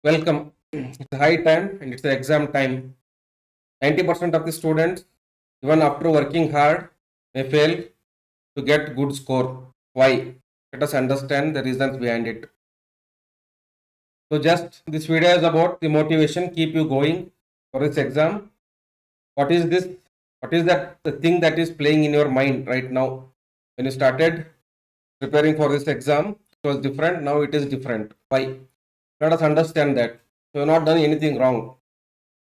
Welcome. It's high time and it's the exam time. 90% of the students, even after working hard, may fail to get good score. Why? Let us understand the reasons behind it. So just this video is about the motivation, keep you going for this exam. What is this? What is that the thing that is playing in your mind right now? When you started preparing for this exam, it was different. Now it is different. Why? Let us understand that. You have not done anything wrong.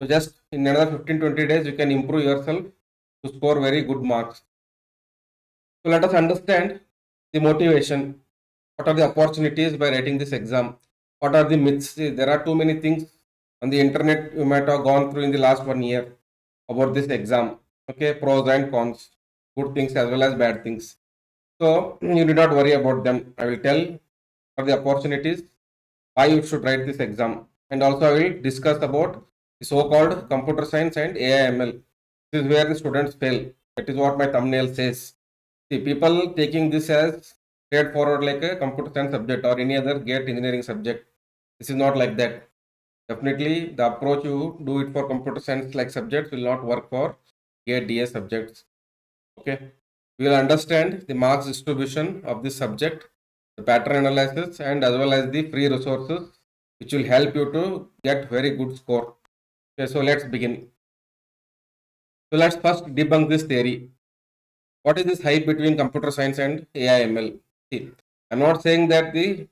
So just in another 15-20 days, you can improve yourself to score very good marks. So let us understand the motivation. What are the opportunities by writing this exam? What are the myths? See, there are too many things on the internet you might have gone through in the last 1 year about this exam. Okay, pros and cons, good things as well as bad things. So you need not worry about them. I will tell for the opportunities why you should write this exam, and also I will discuss about the so-called computer science and AIML. This is where the students fail. That is what my thumbnail says. See, people taking this as straightforward like a computer science subject or any other GATE engineering subject. This is not like that. Definitely, the approach you do it for computer science like subjects will not work for GATE DA subjects. Okay, we will understand the marks distribution of this subject, the pattern analysis, and as well as the free resources which will help you to get very good score. Okay, so let's begin. So let's first debunk this theory. What is this hype between computer science and AIML? See, I'm not saying that the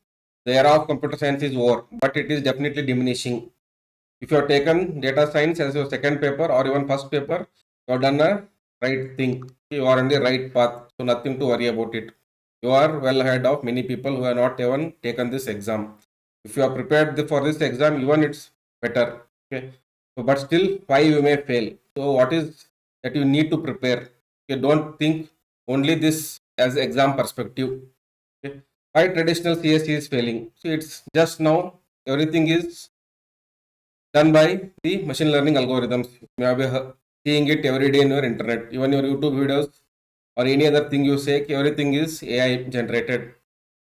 era of computer science is over, but it is definitely diminishing. If you have taken data science as your second paper or even first paper, you have done a right thing. You are on the right path, so nothing to worry about it. You are well ahead of many people who have not even taken this exam. If you are prepared for this exam, even it's better. Okay, so, but still, why you may fail? So, what is that you need to prepare? You don't think only this as exam perspective. Okay, why traditional CSE is failing? So, it's just now everything is done by the machine learning algorithms. You may be seeing it every day in your internet, even your YouTube videos or any other thing you say, everything is AI generated.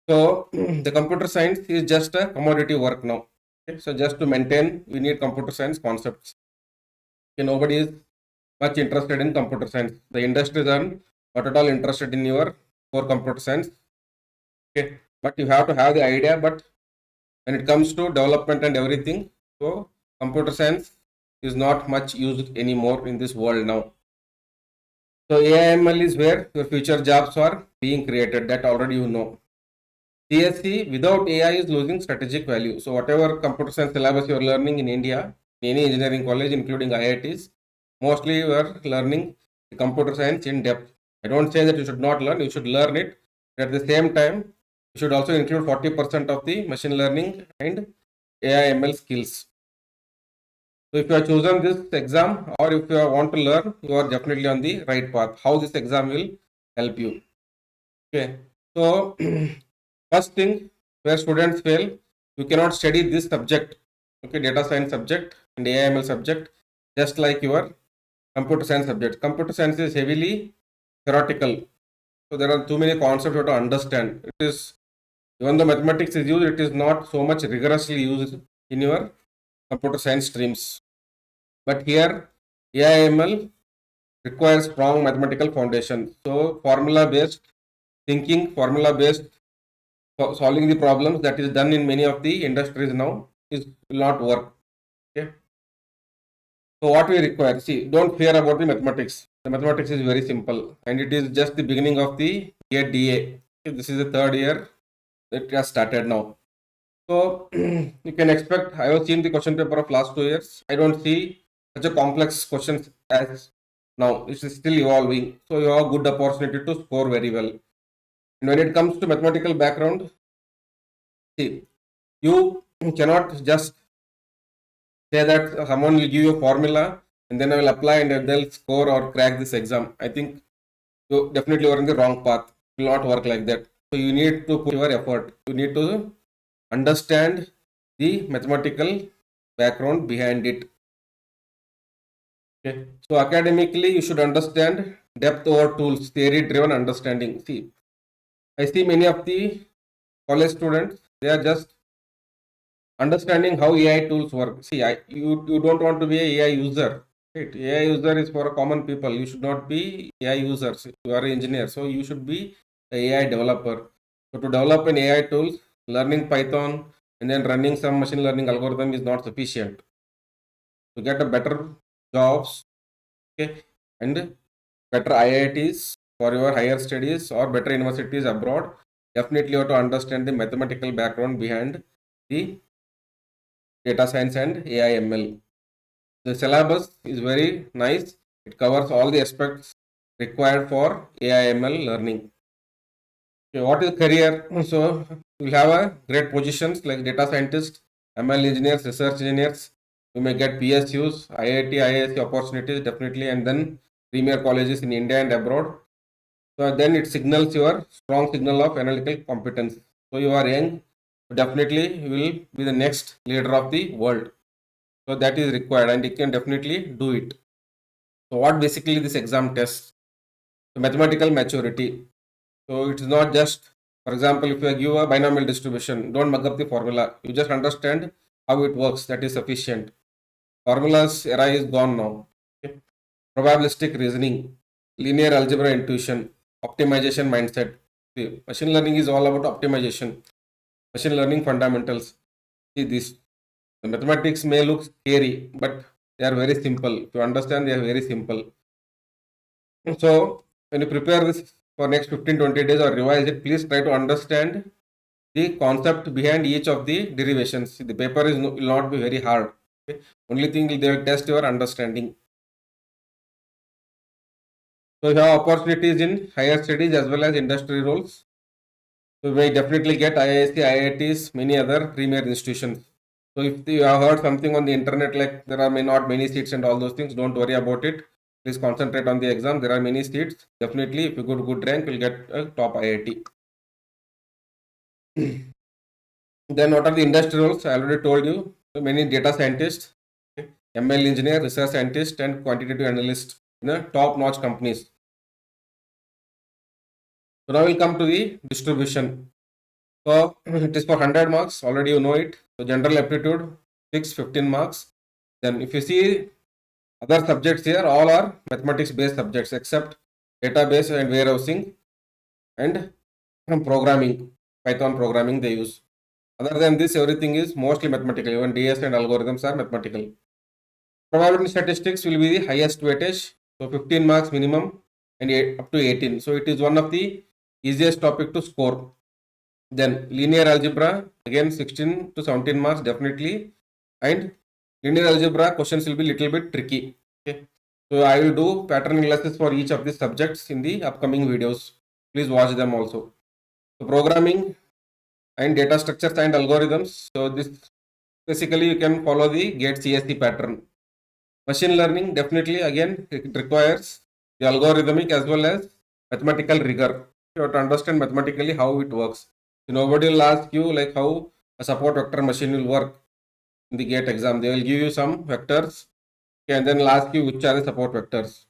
So the computer science is just a commodity work now. Okay? So just to maintain, we need computer science concepts. Okay, nobody is much interested in computer science. The industries are not at all interested in your core computer science. Okay, but you have to have the idea. But when it comes to development and everything, so computer science is not much used anymore in this world now. So AIML is where your future jobs are being created. That already you know. CSE without AI is losing strategic value. So whatever computer science syllabus you are learning in India, in any engineering college, including IITs, mostly you are learning the computer science in depth. I don't say that you should not learn, you should learn it. But at the same time, you should also include 40% of the machine learning and AI ML skills. So if you have chosen this exam or if you want to learn, you are definitely on the right path. How this exam will help you. Okay. So first thing where students fail, you cannot study this subject, okay, data science subject and AIML subject, just like your computer science subject. Computer science is heavily theoretical. So there are too many concepts you have to understand. It is, even though mathematics is used, it is not so much rigorously used in your computer science streams. But here, AIML requires strong mathematical foundation. So formula based thinking, formula based solving the problems that is done in many of the industries now will not work. Okay. So what we require, see, don't fear about the mathematics. The mathematics is very simple and it is just the beginning of the year DA. Okay, this is the third year that has started now. So you can expect, I have seen the question paper of last 2 years. I don't see such a complex questions as now. It is still evolving. So you have a good opportunity to score very well. And when it comes to mathematical background, see, you cannot just say that someone will give you a formula and then I will apply and they'll score or crack this exam. I think you definitely are in the wrong path. It will not work like that. So you need to put your effort. You need to understand the mathematical background behind it. Okay. So academically, you should understand depth over tools, theory-driven understanding. See, I see many of the college students, they are just Understanding how AI tools work. See, you don't want to be a AI user. Right? AI user is for common people. You should not be AI users. You are an engineer, so you should be a AI developer. So to develop an AI tool, learning Python and then running some machine learning algorithm is not sufficient. To get a better jobs, okay, and better IITs for your higher studies or better universities abroad, definitely you have to understand the mathematical background behind the data science and AI ML. The syllabus is very nice. It covers all the aspects required for AI ML learning. Okay, what is career? So you'll have a great positions like data scientist, ML engineers, research engineers. You may get PSUs, IIT, IISc opportunities definitely, and then premier colleges in India and abroad. So then it signals your strong signal of analytical competence. So you are young, definitely you will be the next leader of the world. So that is required and you can definitely do it. So what basically this exam tests? So mathematical maturity. So it is not just, for example, if you give a binomial distribution, don't mug up the formula. You just understand how it works. That is sufficient. Formulas era is gone now. Okay. Probabilistic reasoning, linear algebra intuition, optimization mindset. See, machine learning is all about optimization. Machine learning fundamentals. See this. The mathematics may look scary, but they are very simple. If you understand, they are very simple. So when you prepare this for next 15-20 days or revise it, please try to understand the concept behind each of the derivations. The paper will not be very hard. Okay? Only thing they will test your understanding. So you have opportunities in higher studies as well as industry roles. So you may definitely get IISc, IITs, many other premier institutions. So if you have heard something on the internet like there are may not many seats and all those things, don't worry about it. Please concentrate on the exam. There are many seats. Definitely, if you get good rank, you'll get a top IIT. Then what are the industry roles? I already told you. So many data scientists, ML engineer, research scientist, and quantitative analyst in the top-notch companies. So now we'll come to the distribution. So it is for 100 marks. Already you know it. So general aptitude, 15 marks. Then if you see other subjects here, all are mathematics-based subjects except database and warehousing and programming, Python programming they use. Other than this, everything is mostly mathematical. Even DS and algorithms are mathematical. Probability statistics will be the highest weightage. So 15 marks minimum and up to 18. So it is one of the easiest topic to score. Then linear algebra, again 16 to 17 marks definitely. And linear algebra questions will be little bit tricky. Okay. So I will do pattern analysis for each of these subjects in the upcoming videos. Please watch them also. So programming and data structures and algorithms. So this basically you can follow the GATE CSC pattern. Machine learning definitely again it requires the algorithmic as well as mathematical rigor. You have to understand mathematically how it works. So nobody will ask you like how a support vector machine will work in the GATE exam. They will give you some vectors and then ask you which are the support vectors.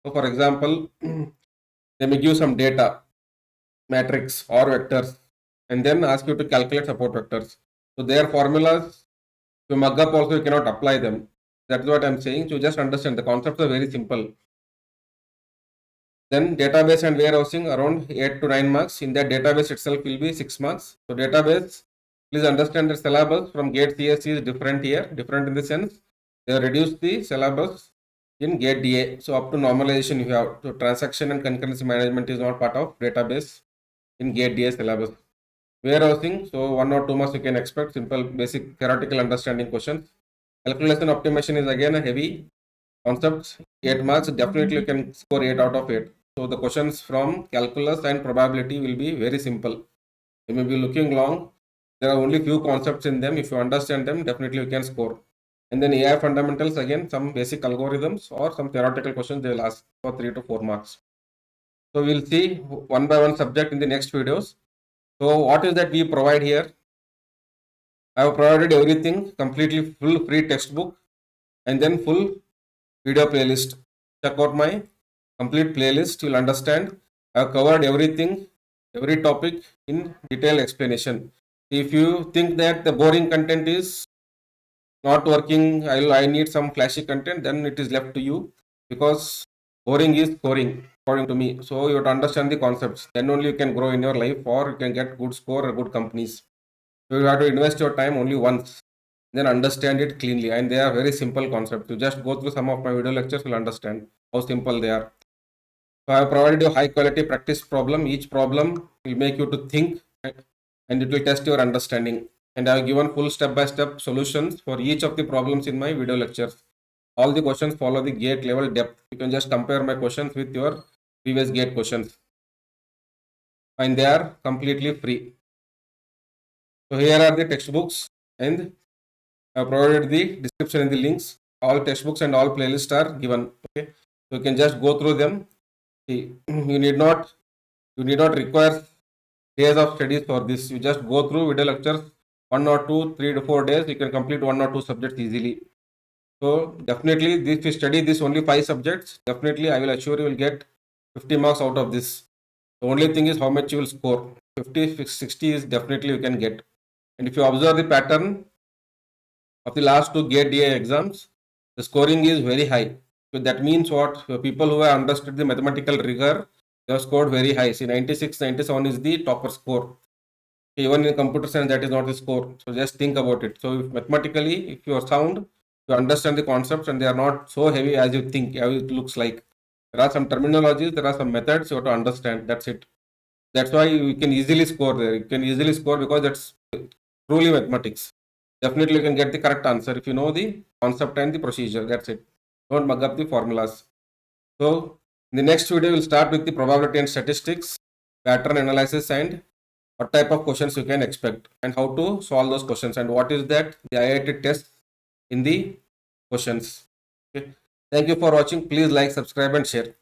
So for example, they may give some data, matrix or vectors, and then ask you to calculate support vectors. So their formulas, to mug up also you cannot apply them. That's what I'm saying. So just understand the concepts are very simple. Then database and warehousing around 8 to 9 marks. In that database itself will be 6 marks. So database, please understand the syllabus from GATE CSC is different here. Different in the sense they have reduced the syllabus in GATE DA. So up to normalization you have. So transaction and concurrency management is not part of database in GATE DA syllabus. Warehousing, so 1 or 2 marks you can expect. Simple basic theoretical understanding questions. Calculation optimization is again a heavy concept. 8 marks, definitely you can score 8 out of 8. So the questions from calculus and probability will be very simple. You may be looking long. There are only few concepts in them. If you understand them, definitely you can score. And then AI fundamentals, again, some basic algorithms or some theoretical questions they will ask for 3 to 4 marks. So we'll see one by one subject in the next videos. So what is that we provide here? I have provided everything, completely full free textbook and then full video playlist. Check out my complete playlist. You'll understand. I have covered everything, every topic in detailed explanation. If you think that the boring content is not working, I need some flashy content, then it is left to you, because boring is scoring according to me. So you have to understand the concepts. Then only you can grow in your life, or you can get good score or good companies. So you have to invest your time only once, then understand it cleanly. And they are very simple concepts. You just go through some of my video lectures, you'll understand how simple they are. So I have provided you high quality practice problem. Each problem will make you to think, and it will test your understanding. And I have given full step-by-step solutions for each of the problems in my video lectures. All the questions follow the gate level depth. You can just compare my questions with your previous gate questions, and they are completely free. So here are the textbooks, and I have provided the description and the links. All textbooks and all playlists are given. Okay, so you can just go through them. See, you need not require days of studies for this. You just go through video lectures, 1 or 2, 3 to 4 days. You can complete 1 or 2 subjects easily. So definitely, if you study this only 5 subjects, definitely I will assure you will get 50 marks out of this. The only thing is how much you will score. 50, 60 is definitely you can get. And if you observe the pattern of the last 2 GATE DA exams, the scoring is very high. So that means what? People who have understood the mathematical rigor, they have scored very high. See, 96, 97 is the topper score. Even in computer science, that is not the score. So just think about it. So if mathematically, if you are sound, you understand the concepts, and they are not so heavy as you think, how it looks like. There are some terminologies, there are some methods you have to understand. That's it. That's why you can easily score there. You can easily score because that's truly mathematics. Definitely you can get the correct answer if you know the concept and the procedure. That's it. Don't mug up the formulas. So in the next video, we'll start with the probability and statistics, pattern analysis, and what type of questions you can expect, and how to solve those questions, and what is that the IIT test in the questions. Okay. Thank you for watching. Please like, subscribe, and share.